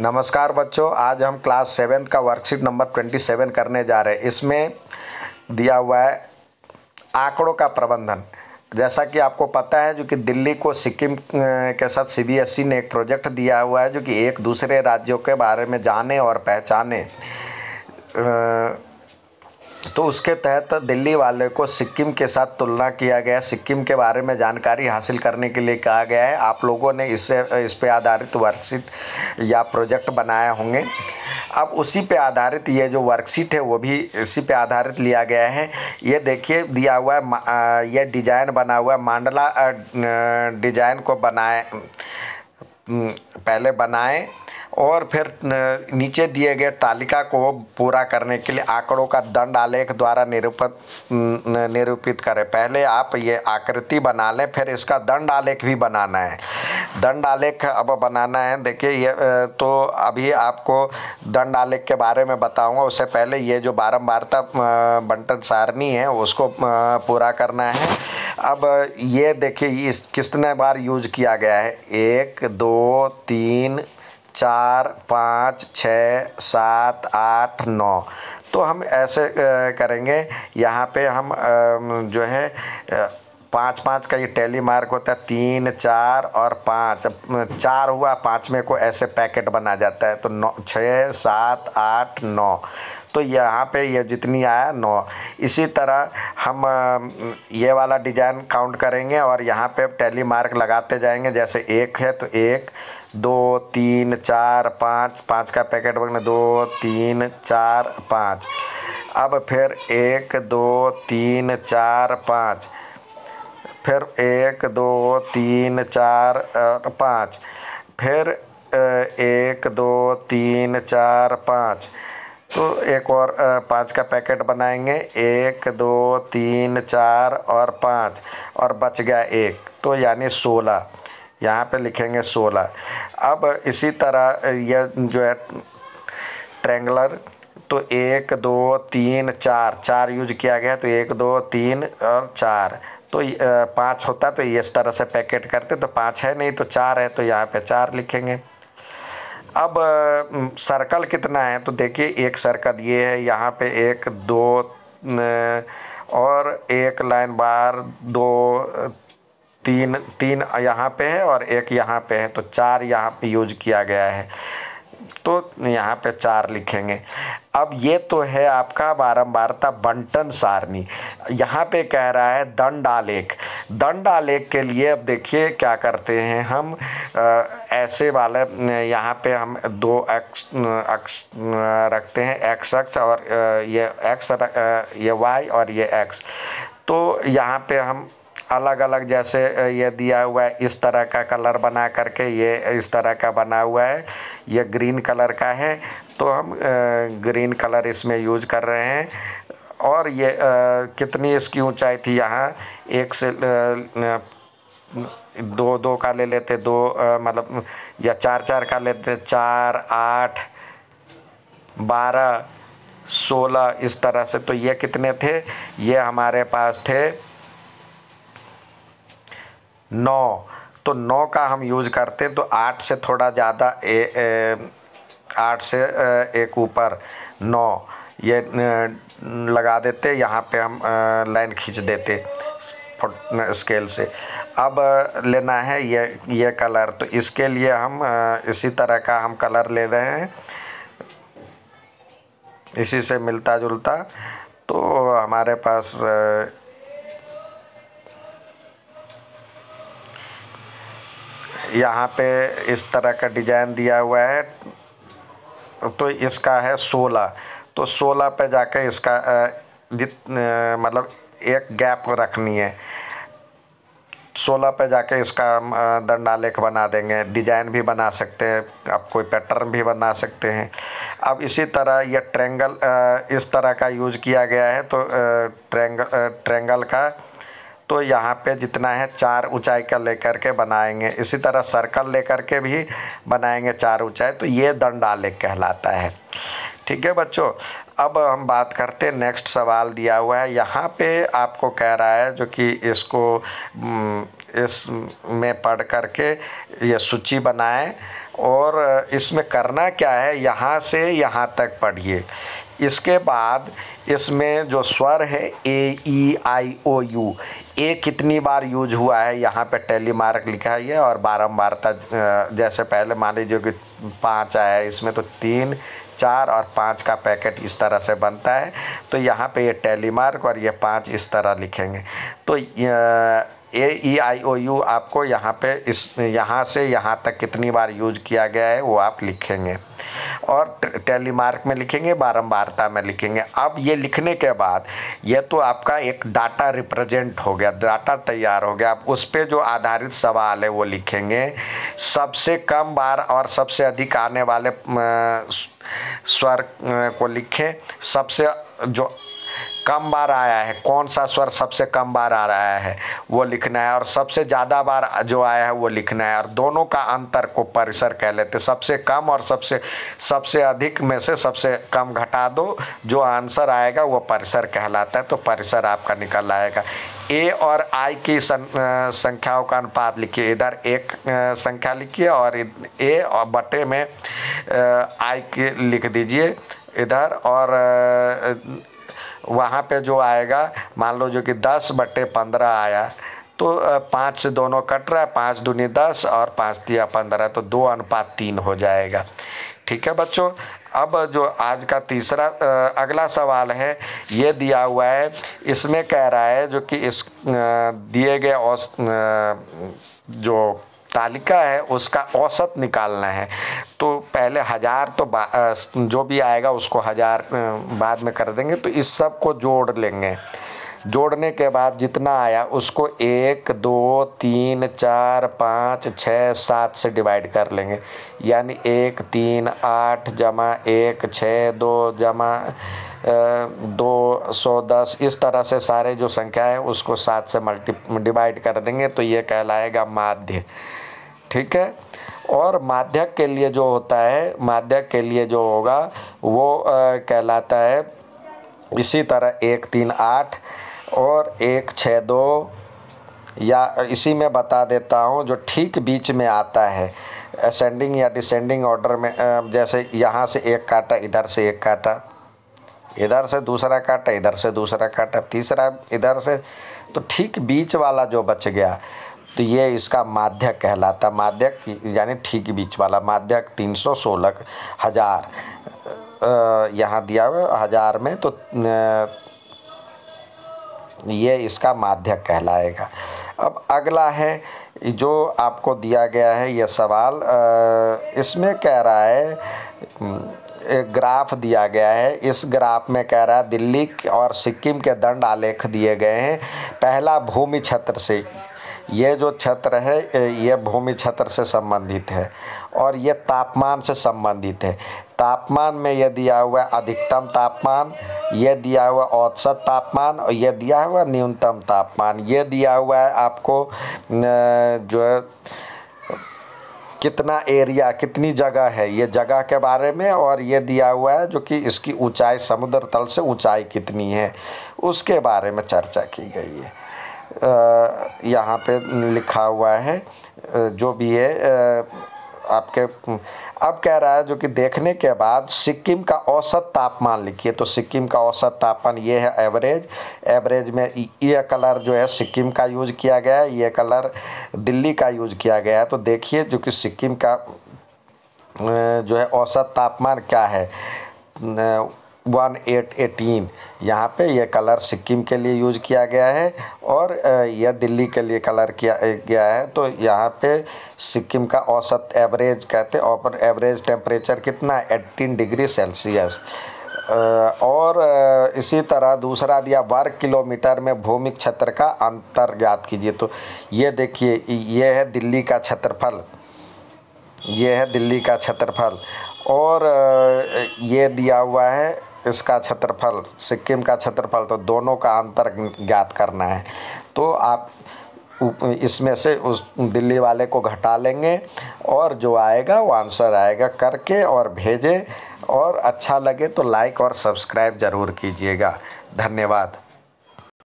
नमस्कार बच्चों, आज हम क्लास 7 का वर्कशीट नंबर 27 करने जा रहे हैं। इसमें दिया हुआ है आंकड़ों का प्रबंधन। जैसा कि आपको पता है जो कि दिल्ली को सिक्किम के साथ सीबीएसई ने एक प्रोजेक्ट दिया हुआ है जो कि एक दूसरे राज्यों के बारे में जाने और पहचाने। तो उसके तहत दिल्ली वाले को सिक्किम के साथ तुलना किया गया, सिक्किम के बारे में जानकारी हासिल करने के लिए कहा गया है। आप लोगों ने इस पे आधारित वर्कशीट या प्रोजेक्ट बनाए होंगे। अब उसी पे आधारित ये जो वर्कशीट है वो भी इसी पे आधारित लिया गया है। ये देखिए दिया हुआ है, ये डिजाइन बना हुआ है। मांडला डिजाइन को पहले बनाएं और फिर नीचे दिए गए तालिका को पूरा करने के लिए आंकड़ों का दंड आलेख द्वारा निरूपित करें। पहले आप ये आकृति बना लें, फिर इसका दंड आलेख भी बनाना है। दंड आलेख अब बनाना है। देखिए ये तो अभी आपको दंड आलेख के बारे में बताऊंगा। उससे पहले ये जो बारंबारता बंटन सारणी है उसको पूरा करना है। अब ये देखिए इस कितने बार यूज किया गया है। 1 2 3 4 5 6 7 8 9। तो हम ऐसे करेंगे। यहाँ पे हम जो है 5 का ये टैली मार्क होता है। 3 4 और 5, 4 हुआ, 5वें को ऐसे पैकेट बना जाता है। तो 9 6 7 8 9। तो यहाँ पे ये जितनी आया 9। इसी तरह हम ये वाला डिजाइन काउंट करेंगे और यहाँ पे टैली मार्क लगाते जाएंगे। जैसे 1 है तो 1 2 3 4 5, 5 का पैकेट बना 2 3 4 5। अब फिर 1 2 3 4 5, फिर 1 2 3 4 5, फिर 1 2 3 4 5। तो एक और 5 का पैकेट बनाएंगे। 1 2 3 4 और 5 और बच गया 1, तो यानी 16। यहाँ पे लिखेंगे 16। अब इसी तरह यह जो है ट्रेंगुलर, तो 1 2 3 4, 4 यूज किया गया। तो 1 2 3 और 4, तो 5 होता। तो इस तरह से पैकेट करते। तो 5 है नहीं तो 4 है, तो यहाँ पे 4 लिखेंगे। अब सर्कल कितना है तो देखिए एक सर्कल ये है। यहाँ पे 1 2 और एक लाइन बार 2 3 3 यहाँ पे है और एक यहाँ पे है। तो 4 यहाँ पे यूज किया गया है, तो यहाँ पे 4 लिखेंगे। अब ये तो है आपका बारंबारता बंटन सारणी। यहाँ पे कह रहा है दंड आलेख। दंड आलेख के लिए अब देखिए क्या करते हैं हम। ऐसे वाले यहाँ पे हम 2 अक्ष रखते हैं, एक्स अक्ष और ये एक्स, ये वाई और ये एक्स। तो यहाँ पे हम अलग अलग, जैसे ये दिया हुआ है इस तरह का कलर बना करके, ये इस तरह का बना हुआ है, ये ग्रीन कलर का है। तो हम ग्रीन कलर इसमें यूज कर रहे हैं। और ये कितनी इसकी ऊंचाई थी यहाँ, 1 से 2 2 का ले लेते, 2 मतलब या 4 4 का लेते, 4 8 12 16 इस तरह से। तो ये कितने थे, ये हमारे पास थे 9। तो 9 का हम यूज करते। तो 8 से थोड़ा ज़्यादा 8 से एक ऊपर 9 ये लगा देते। यहाँ पे हम लाइन खींच देते स्केल से। अब लेना है ये कलर। तो इसके लिए हम इसी तरह का हम कलर ले रहे हैं, इसी से मिलता जुलता। तो हमारे पास यहाँ पे इस तरह का डिजाइन दिया हुआ है। तो इसका है 16। तो 16 पे जाके इसका मतलब एक गैप रखनी है। 16 पे जाके इसका हम दंड आलेख बना देंगे। डिजाइन भी बना सकते हैं, आप कोई पैटर्न भी बना सकते हैं। अब इसी तरह ये ट्रेंगल इस तरह का यूज किया गया है। तो ट्रेंगल का तो यहाँ पे जितना है 4 ऊंचाई का लेकर के बनाएंगे। इसी तरह सर्कल लेकर के भी बनाएंगे 4 ऊंचाई। तो ये दंड आलेख कहलाता है। ठीक है बच्चों, अब हम बात करते हैं। नेक्स्ट सवाल दिया हुआ है यहाँ पे, आपको कह रहा है जो कि इसको इसमें पढ़ करके ये सूची बनाएं और इसमें करना क्या है, यहाँ से यहाँ तक पढ़िए। इसके बाद इसमें जो स्वर है ए ई आई ओ यू, ए कितनी बार यूज हुआ है यहाँ पे टैली मार्क लिखा है और बारंबारता, जैसे पहले मान लीजिए कि 5 आया है, इसमें तो 3, 4 और 5 का पैकेट इस तरह से बनता है। तो यहाँ पे ये टैली मार्क और ये 5 इस तरह लिखेंगे। तो ए ई आई ओ यू आपको यहाँ पे यहाँ से यहाँ तक कितनी बार यूज किया गया है वो आप लिखेंगे और टैली मार्क में लिखेंगे, बारंबारता में लिखेंगे। अब ये लिखने के बाद ये तो आपका एक डाटा रिप्रेजेंट हो गया, डाटा तैयार हो गया। अब उस पर जो आधारित सवाल है वो लिखेंगे। सबसे कम बार और सबसे अधिक आने वाले स्वर को लिखें। सबसे जो कम बार आया है, कौन सा स्वर सबसे कम बार आ रहा है वो लिखना है, और सबसे ज़्यादा बार जो आया है वो लिखना है। और दोनों का अंतर को परिसर कह लेते हैं। सबसे कम और सबसे अधिक में से सबसे कम घटा दो, जो आंसर आएगा वो परिसर कहलाता है। तो परिसर आपका निकल आएगा। ए और आई की संख्याओं का अनुपात लिखिए। इधर एक संख्या लिखिए और ए और बटे में आई के लिख दीजिए इधर, और वहाँ पे जो आएगा मान लो जो कि 10/15 आया, तो 5 से दोनों कट रहा है, 5 दूनी 10 और 5 तिया 15, तो 2:3 हो जाएगा। ठीक है बच्चों। अब जो आज का तीसरा अगला सवाल है, ये दिया हुआ है। इसमें कह रहा है जो कि इस दिए गए जो तालिका है उसका औसत निकालना है। तो पहले 1000, तो जो भी आएगा उसको 1000 बाद में कर देंगे। तो इस सब को जोड़ लेंगे। जोड़ने के बाद जितना आया उसको 1, 2, 3, 4, 5, 6, 7 से डिवाइड कर लेंगे। यानी 1, 3, 8 जमा 1, 6, 2 जमा 2, 110, इस तरह से सारे जो संख्या है उसको 7 से डिवाइड कर देंगे। तो ये कहलाएगा माध्य। ठीक है। और माध्यक के लिए जो होता है, माध्यक के लिए जो होगा वो कहलाता है इसी तरह 1, 3, 8 और 1, 6, 2, या इसी में बता देता हूँ जो ठीक बीच में आता है असेंडिंग या डिसेंडिंग ऑर्डर में। जैसे यहाँ से एक काटा, इधर से एक काटा, इधर से दूसरा काटा, इधर से दूसरा काटा, तीसरा इधर से, तो ठीक बीच वाला जो बच गया तो ये इसका माध्यक कहलाता। माध्यक यानी ठीक बीच वाला। माध्यक 316 1000 यहाँ दिया हुआ 1000 में, तो ये इसका माध्यक कहलाएगा। अब अगला है जो आपको दिया गया है ये सवाल, इसमें कह रहा है एक ग्राफ दिया गया है। इस ग्राफ में कह रहा है दिल्ली और सिक्किम के दंड आलेख दिए गए हैं। पहला भूमि क्षेत्र से, ये जो क्षेत्र है ये भूमि क्षेत्र से संबंधित है और ये तापमान से संबंधित है। तापमान में ये दिया हुआ है अधिकतम तापमान, ये दिया हुआ औसत तापमान और ये दिया हुआ न्यूनतम तापमान। ये दिया हुआ है आपको जो है कितना एरिया, कितनी जगह है, ये जगह के बारे में, और ये दिया हुआ है जो कि इसकी ऊंचाई, समुद्र तल से ऊंचाई कितनी है उसके बारे में चर्चा की गई है। यहाँ पे लिखा हुआ है जो भी है आपके। अब कह रहा है जो कि देखने के बाद सिक्किम का औसत तापमान लिखिए। तो सिक्किम का औसत तापमान ये है एवरेज। एवरेज में ये कलर जो है सिक्किम का यूज किया गया है, ये कलर दिल्ली का यूज किया गया है। तो देखिए जो कि सिक्किम का जो है औसत तापमान क्या है, 1818, यहाँ पे ये कलर सिक्किम के लिए यूज किया गया है और यह दिल्ली के लिए कलर किया गया है। तो यहाँ पे सिक्किम का औसत एवरेज कहते हैं, और एवरेज टेम्परेचर कितना है 18 डिग्री सेल्सियस। और इसी तरह दूसरा दिया वर्ग किलोमीटर में भूमि क्षेत्र का अंतर ज्ञात कीजिए। तो ये देखिए ये है दिल्ली का क्षेत्रफल, ये है दिल्ली का क्षेत्रफल, और ये दिया हुआ है इसका क्षेत्रफल, सिक्किम का क्षेत्रफल। तो दोनों का अंतर ज्ञात करना है। तो आप इसमें से उस दिल्ली वाले को घटा लेंगे और जो आएगा वो आंसर आएगा। करके और भेजें, और अच्छा लगे तो लाइक और सब्सक्राइब ज़रूर कीजिएगा। धन्यवाद।